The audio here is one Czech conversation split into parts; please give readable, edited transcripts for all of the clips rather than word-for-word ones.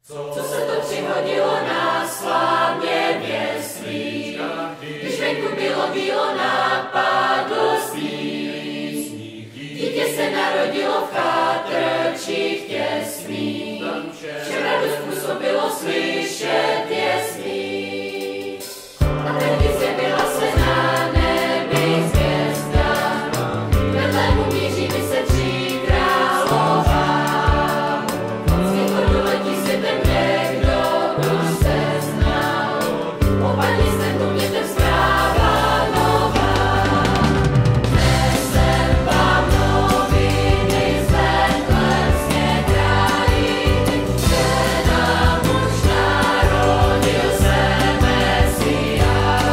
Co se to přihodilo nás slavně věslí, když venku bylo bílo, napadl sníh. Dítě se narodilo v chátrčích těsných, všem radost způsobilo slyšet jesný. A tehdy zjevila se na nebi hvězda, k Betlému míří by se tří králová. Z východu letí světem někdo už se znal, opadni s nebou mětem zpráva nová. Nesem vám noviny z Betlémské krajiny, že nám už narodil se Mesiáš.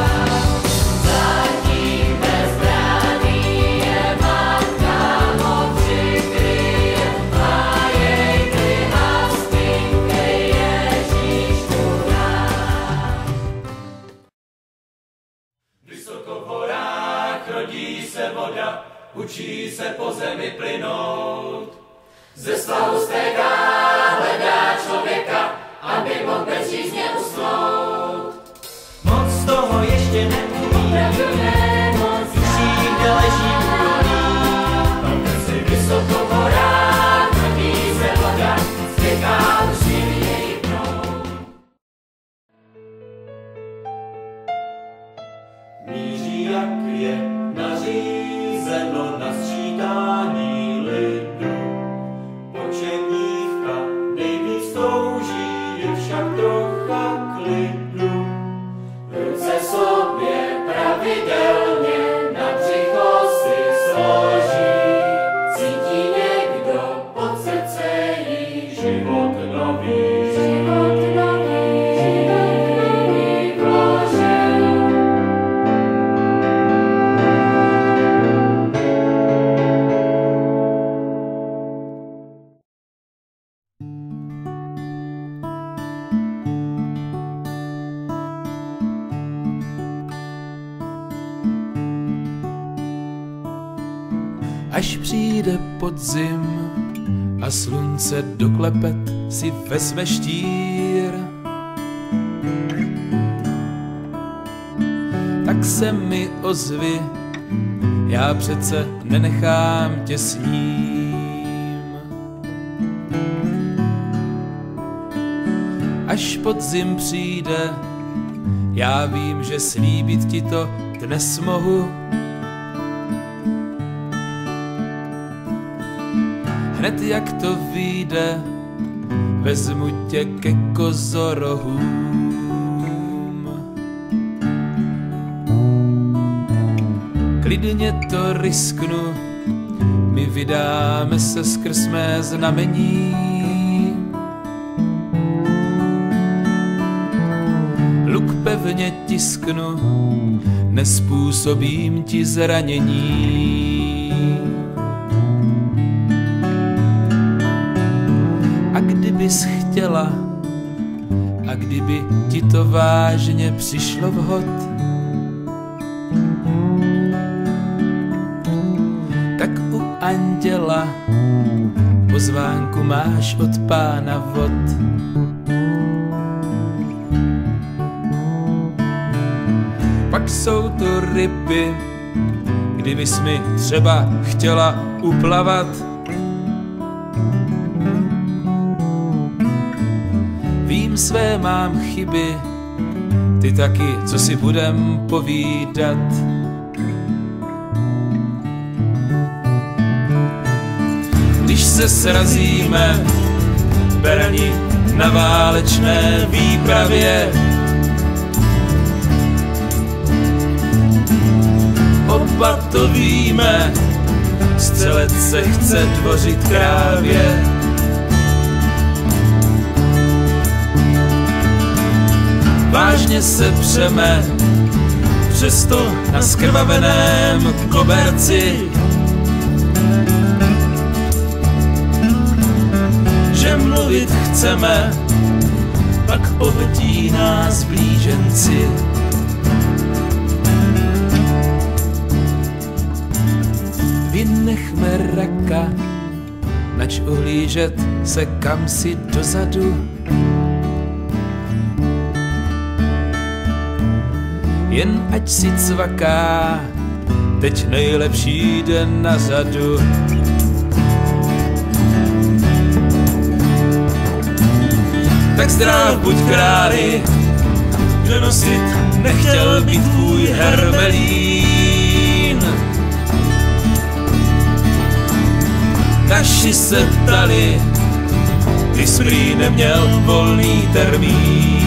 Zatím bezbranný je, matka ho přikryje a jej kliha spinkej Ježíšku náš. Vysoko v horách rodí se voda, učí se po zemi plynout. Ze svahu stéká, hledá člověka, aby mohl bez žízně usnout. Moc toho ještě neumí, Pravdu nemoc tuší, kde leží údolí. tam si vysoko v horách rodí se voda, stéká uši její proud. Míří, jak je nařízeno na sčítání lidu. Početívka nejvíc touží, je však trocha klidu. Ruce sobě pravidelně na břicho si složí, cítí někdo pod srdce jí Život nový, život nový vložil. Až přijde podzim a slunce do klepet si vezme štír, tak se mi ozvi, já přece nenechám tě s ním. Až podzim přijde, já vím, že slíbit ti to dnes mohu. Hned jak to vyjde, vezmu tě ke kozorohům. Klidně to risknu, my vydáme se skrz mé znamení. Luk pevně tisknu, nespůsobím ti zranění. A kdybys chtěla, a kdyby ti to vážně přišlo vhod, tak u anděla pozvánku máš od Pána vod. Pak jsou to ryby, kdybys mi třeba chtěla uplavat. Vím, své mám chyby, ty taky, co si budem povídat. Když se srazíme, berni na válečné výpravě, oba to víme, střelec se chce dvořit krávě. Vážně se přeme, přesto na skrvaveném koberci, že mluvit chceme, pak pohltí nás blíženci. Vynechme raka, nač ohlížet se kam si dozadu. jen ať si cvaká, teď nejlepší den na řadu. Tak zdrav buď králi, kdo nosit nechtěl být tvůj hermelín. Naši se ptali, ty jsi prý neměl volný termín.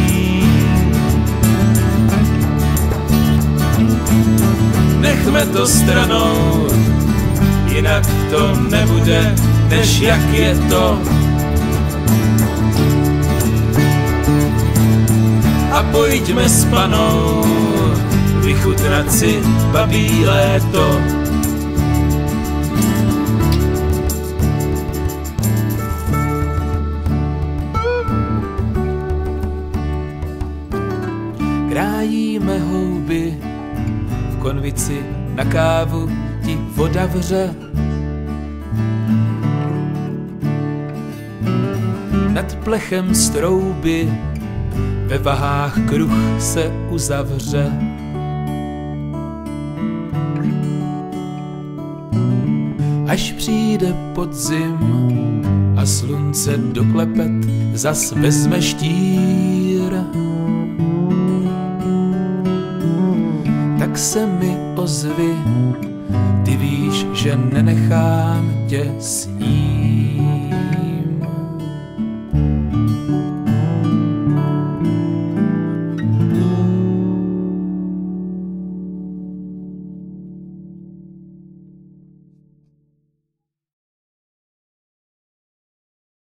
Nechme to stranou, jinak to nebude, než jak je to. A pojďme s panou vychutnat si babí léto. Krájíme houby, v konvici na kávu ti voda vře. Nad plechem strouby ve vahách kruh se uzavře. Až přijde podzim a slunce doklepet, zas vezme štír. Tak se mi ozvi, ty víš, že nenechám tě snít.